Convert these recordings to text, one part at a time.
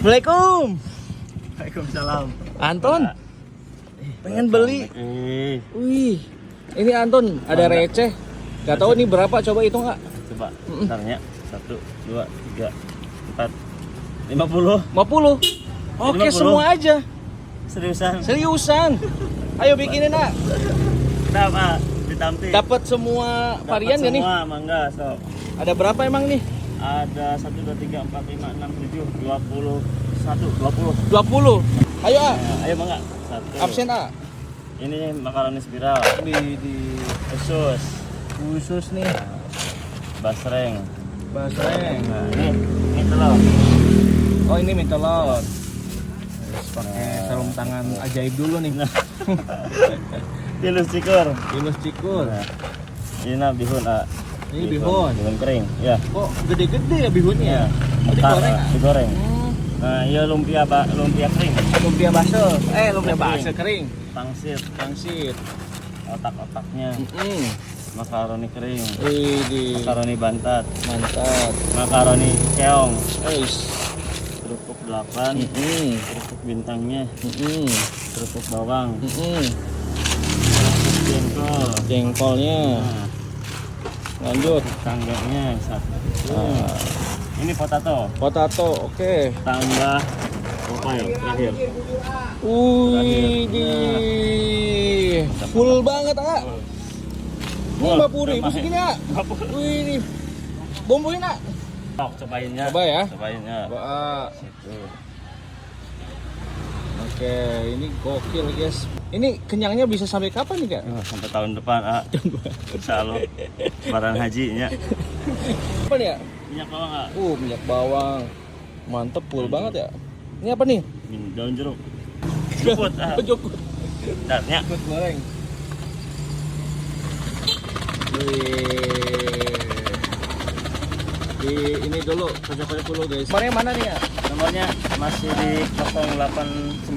Assalamualaikum. Waalaikumsalam. Anton, pengen beli. Wih, ini Anton ada receh. Gak tahu ini berapa, coba hitung nggak? Coba, bentarnya. 1, 2, 3, 4, 50. 50. Oke, 50. semua aja. Seriusan? Ayo bikinin, Nak. Kenapa? Ditampil. Dapat semua varian gak nih? Semua, mangga, sok. Ada berapa emang nih? Ada 1, 2, 3, 4, 5, 6, 7, 21, 20. 20. Ayo, A. Ayo mangga. 1. Absen, A. Ini makaroni spiral. Di Khusus nih. basreng. Basreng. Nah, ini telur. Oh, ini mie telur. Harus pakai sarung tangan ajaib dulu nih. Pilus cikur. Pilus cikur. Nah, ini bihun, Ini bihun. Bihun kering. Ya. Kok gede-gede ya bihunnya? Ya. Oh, digoreng, A? Digoreng. Nah, iya lumpia kering. Lumpia bakso. Lumpia bakso kering. Pangsit, otak-otaknya. Makaroni kering. Widih. Makaroni bantat. Mantap. Makaroni keong. Eish. Kerupuk 8. Kerupuk bintangnya. Kerupuk bawang. Kerupuk jengkol. Jengkolnya. Nah, Lanjut. tangganya 1. Ini potato. Potato, oke. Tambah popeye terakhir. Widih. Full banget, A. Ini 50.000 segini, A. Wih, ini. Bumbuin, A. Cobainnya. Coba ya. Cobainnya. Coba, A. Situ. Oke, ini gokil, guys. Ini kenyangnya bisa sampai kapan nih, Kak? Sampai tahun depan, Insya Allah. Lebaran hajinya. Apa nih, ya? Minyak bawang, Minyak bawang. Mantep, full banget ya. Ini apa nih? daun jeruk. Jukut, Jukut. Darnya. Jukut goreng. Di ini dulu, kocok-kocok dulu, guys. Nomornya mana nih, ya? Nomornya masih di 089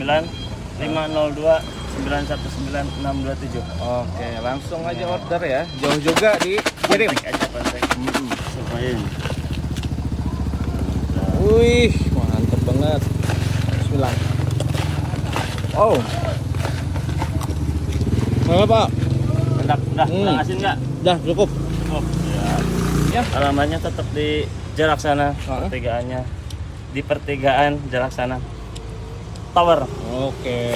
502 919 627. Oke, langsung aja order ya. Jauh juga dikirim. Kontak. Cobain. Wih, mantep banget. Bismillah. Oh. Mana, Pak? Udah, kurang asin nggak? Udah, cukup. Oh, ya. Alamatnya tetap di jarak sana, pertigaannya. Di pertigaan jarak sana. Tower. Oke.